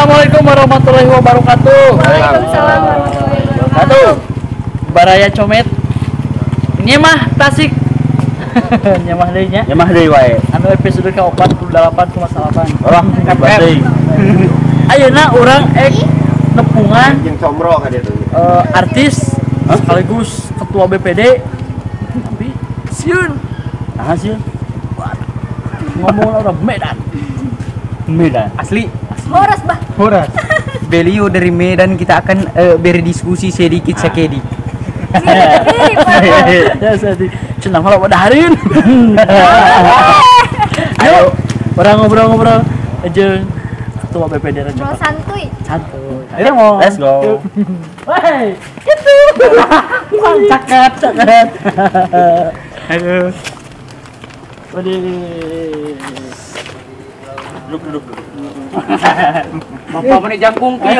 Assalamualaikum warahmatullahi wabarakatuh. Waalaikumsalam warahmatullahi wabarakatuh. Aduh, Baraya Comet. Nyemah Tasik. Nyemah deui nya. Nyemah deui wae. Anu episode ke-48,8. Wah, badai. Ayeuna urang nepungan Jeung comro ka dieu tuh. artis sekaligus ketua BPD. Tapi sieun. Nah, sih. Ngomong orang Medan. Asli. Horas bah. Horas. Beliau dari Medan, kita akan berdiskusi sedikit sakedi. Ya sedih. Cenah malah wadahareun. Ayo, orang ngobrol-ngobrol aja ketua BPD Mau Raja. santuy. Santuy. Ayo mau. Let's go. Woi, itu. Caket. Ayo. Waduh. Duduk. Bapak mana jangkung ki?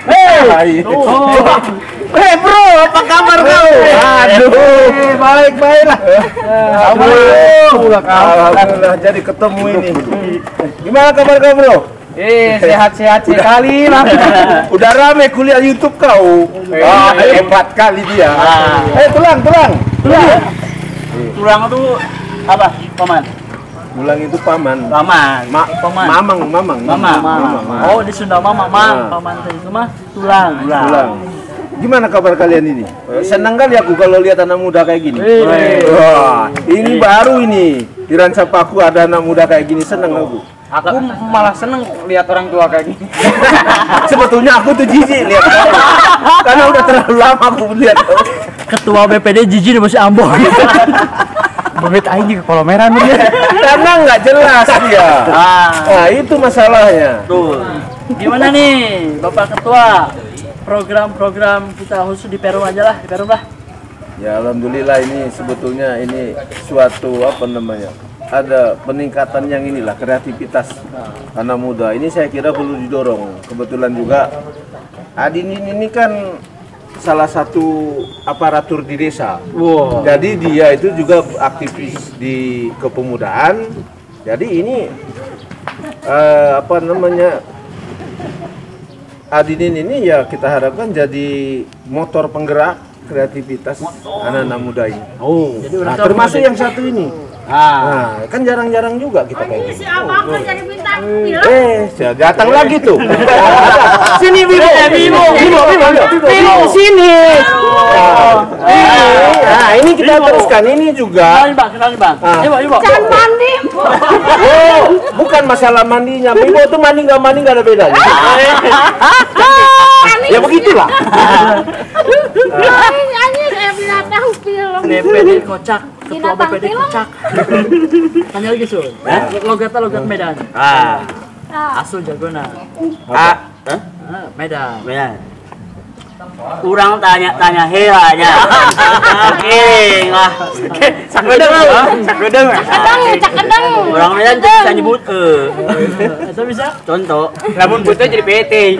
Hei. Hei bro, apa kabar kau? Aduh, baik lah. Alhamdulillah jadi ketemu ini. Gimana kabar kau bro? Sehat-sehat sekali lah. Udah rame kuliah YouTube kau. Hebat kali dia. Tulang. Tulang itu apa? Paman. Tulang itu paman. Paman. Mamang. Oh, di Sunda mama, paman itu mah tulang. Gimana kabar kalian ini? Senang kali aku kalau lihat anak muda kayak gini. Wah, ini baru ini. Di Rancapaku ada anak muda kayak gini, senang aku. Aku malah seneng lihat orang tua kayak gini. Sebetulnya aku tuh jijik lihat kau. Karena udah terlalu lama aku lihat kau. Ketua BPD jijik masih Ambon. Berit aing juga kalau merah nih. Karena nggak jelas dia. Nah, itu masalahnya. Tuh. Gimana nih, Bapak Ketua? Program-program kita khusus di Perum aja lah, di Perum lah. Ya alhamdulillah ini sebetulnya ini suatu apa namanya? Ada peningkatan yang inilah kreativitas anak muda. Ini saya kira perlu didorong. Kebetulan juga Adin ini kan salah satu aparatur di desa. Wow. Jadi dia itu juga aktivis di kepemudaan. Jadi ini apa namanya? Adinin ini ya kita harapkan jadi motor penggerak kreativitas anak-anak muda ini. Oh, Nah, termasuk yang satu ini. Nah, kan jarang-jarang juga kita kayak Si abang mah jadi bintang film. datang lagi tuh. Sini Bimo. Sini. Nah, ini kita teruskan ini juga. Kenalin bang. Ibu. Jangan mandi. Oh, bukan masalah mandinya. Bimo tuh mandi nggak ada bedanya. Ya begitulah. Anjir kayak binatang film. BPD kocak. Ketua Binatang BPD film. kocak. Tanya lagi Sun. Logat Medan. Asul jagona. Medan. Kurang tanya helanya. Oke, lah. Sakudeng. Cakadeng. Orang Medan bisa nyebut Itu bisa? contoh. Lamun butuh jadi PT.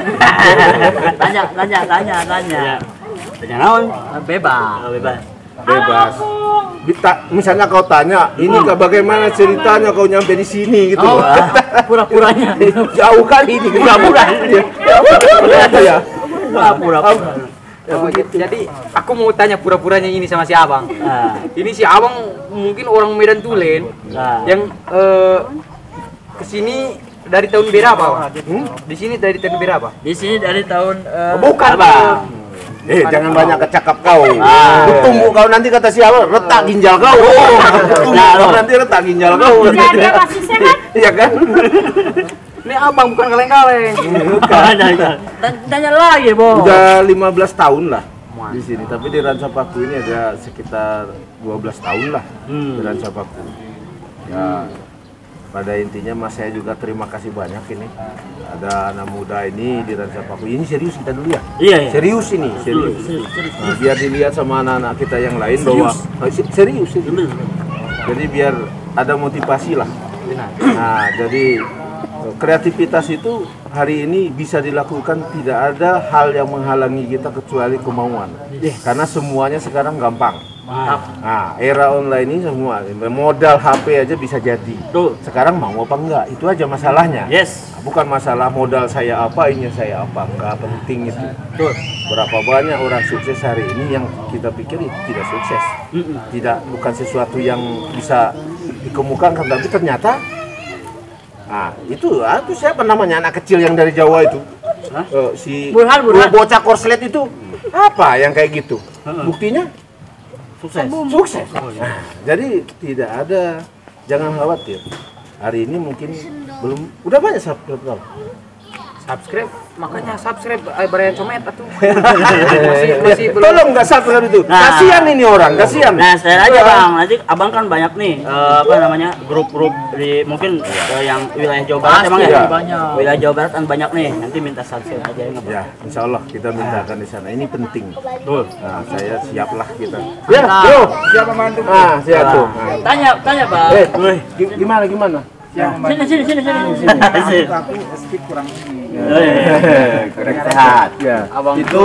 Tanya. Tanya naon? Bebas. Bebas. Misalnya kau tanya, ini bagaimana ceritanya kau nyampe di sini gitu. Oh, pura-puranya. Jauh kali ini pura-pura. Ya. Pura-pura. Jadi aku mau tanya pura-puranya ini sama si abang. Ini si abang mungkin orang Medan Tulen yang kesini dari tahun berapa? Di sini dari tahun berapa? Di sini dari tahun Bukan, Bang. Jangan banyak kecakap kau. Tunggu kau nanti kata siapa? Retak ginjal kau. Tunggu nanti retak ginjal kau. Jadi masih sehat. Iya kan? Ini abang bukan kaleng-kaleng. Tanya lagi, Bo. Udah 15 tahun lah di sini, tapi di Rancapaku ini ada sekitar 12 tahun lah di Rancapaku. Ya, pada intinya mas saya juga terima kasih banyak ini. Ada anak muda ini di Rancapaku. Ini serius kita dulu ya? Iya. Serius ini, serius. Nah, biar dilihat sama anak-anak kita yang lain bahwa serius. Jadi biar ada motivasi lah. Nah, jadi kreativitas itu hari ini bisa dilakukan, tidak ada hal yang menghalangi kita kecuali kemauan. Karena semuanya sekarang gampang. Nah, era online ini semua modal HP aja bisa jadi. Tuh. Sekarang mau apa enggak? Itu aja masalahnya. Yes. Bukan masalah modal saya apa, ini saya apa, enggak penting itu. Tuh. Berapa banyak orang sukses hari ini yang kita pikir itu tidak sukses. Bukan sesuatu yang bisa dikemukakan, tapi ternyata itu siapa namanya anak kecil yang dari Jawa itu? Si Burhan. bocah korslet itu apa yang kayak gitu? Buktinya sukses. Nah, jadi tidak ada, jangan khawatir. Hari ini mungkin belum, udah banyak subscribe. Makanya subscribe Baraya Comet atuh. masih belum. Tolong nggak subscribe itu. Nah. Kasihan ini orang, kasihan. Nah, saya aja Bang, nanti Abang kan banyak nih grup-grup di mungkin yang wilayah Jawa Barat emang ya. banyak. Wilayah Jawa Barat kan banyak nih. Nanti minta subscribe aja ya. Ya, insya Allah kita mintakan di sana. Ini penting. Betul. Nah, saya siaplah kita. Ya, bro. Siap membantu. Siap tuh. Nah. Tanya Bang. Gimana? Sini. Aku speak kurang Kurang sehat. Ya. itu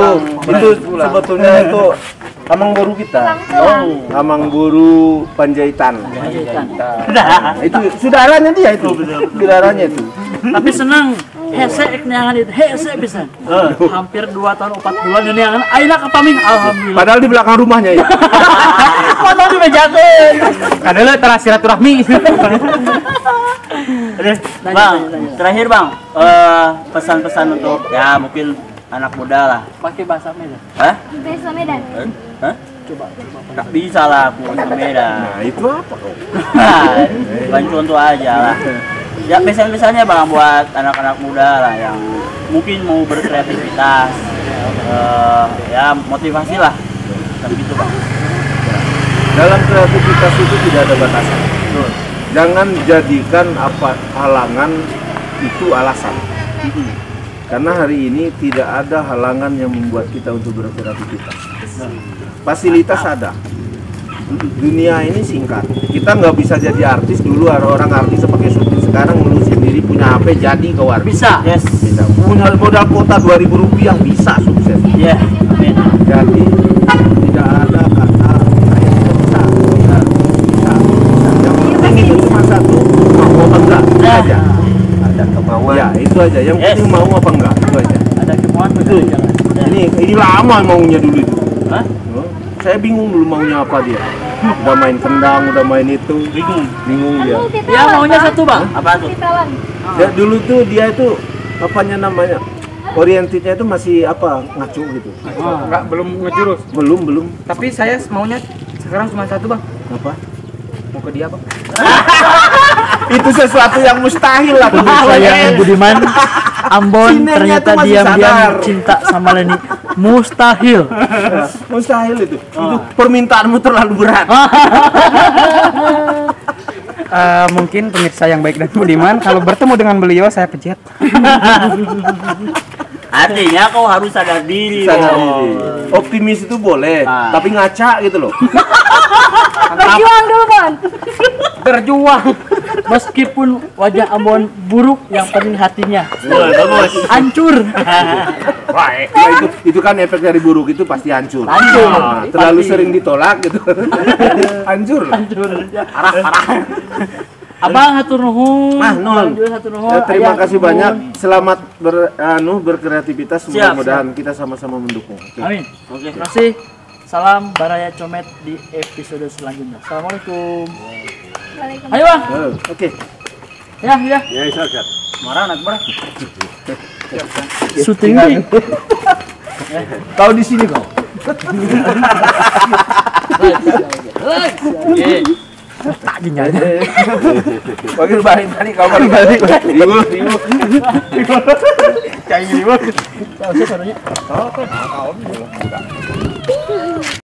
sebetulnya itu amang boru kita. Amang boru Panjaitan. Nah, itu saudaranya dia itu. Saudaranya itu. Tapi senang. Hese neangan itu. Hese bisa. Hampir 2 tahun 4 bulan ini yang ayeuna kapaming alhamdulillah. Padahal di belakang rumahnya ya. Foto dibejakeun. Kadang telah silaturahmi. Bang, terakhir Bang, pesan-pesan untuk ya mungkin anak muda lah. Pakai bahasa Medan. Hah? Desa Medan. Hah? Coba. Nggak bisa lah aku bahasa Medan. Nah, itu apa kok? Bukan contoh aja lah. Ya pesan-pesannya Bang buat anak-anak muda lah yang mungkin mau berkreativitas, ya motivasi lah. Tapi gitu Bang. Dalam kreativitas itu tidak ada batasan. Jangan jadikan halangan itu alasan. Karena hari ini tidak ada halangan yang membuat kita untuk berkreativitas. Fasilitas ada. Dunia ini singkat. Kita nggak bisa jadi artis dulu. Orang artis pakai syuting, sekarang lu sendiri punya HP jadi kau artis. Bisa. Yes. Bisa. Punya modal kuota 2.000 rupiah bisa sukses. Iya. Amin. Jadi tidak ada kata saya tidak bisa. Bisa. Yang penting itu cuma satu, mau apa enggak, itu aja. Ada kemauan. Ya itu aja. Yang penting mau apa enggak, itu aja. Ada kemauan Betul. jalan. Ini lama maunya dulu itu. Hah? Saya bingung dulu maunya apa dia. Udah main kendang, udah main itu. Bingung dia. Ya maunya satu Bang. Apa tuh? Titelan. Ya, dulu tuh dia itu apanya namanya? Orientednya itu masih apa? Ngacu gitu. Enggak, belum ngejurus. Belum. Tapi saya maunya sekarang cuma satu, Bang. Apa? Mau ke dia, Bang. Itu sesuatu yang mustahil lah. Sayang Budiman Ambon Sinernya ternyata tuh masih diam-diam sadar. cinta sama Leni. Mustahil. Mustahil itu. Itu permintaanmu terlalu berat. Mungkin pemirsa yang baik dan budiman, kalau bertemu dengan beliau saya pecat. Artinya kau harus sadar diri. Sadar Bang. diri. Optimis itu boleh, tapi ngaca gitu loh. Berjuang dulu, Bon. Berjuang. Meskipun wajah Ambon buruk, yang penting hatinya Bagus. hancur. Ya, itu kan efek dari buruk itu pasti hancur. Hancur. Nah, terlalu Pasti. sering ditolak gitu. Hancur. Parah. Abang hatur nuhun. Nun. Hatur nuhun. Terima Ayah, kasih hatur banyak. nuhun. Selamat berkreativitas. Siap, Mudah-mudahan kita sama-sama mendukung. Oke. Amin. Oke. Terima kasih. Salam Baraya Comet di episode selanjutnya. Assalamualaikum. Waalaikumsalam. Ayo Bang. Oke. Ya. Ya, siap. Marah anak marah. Syuting nih. Kau di sini kau. Tak dinyanya. Panggil balik tadi kau balik. Ribu. Saya suaranya.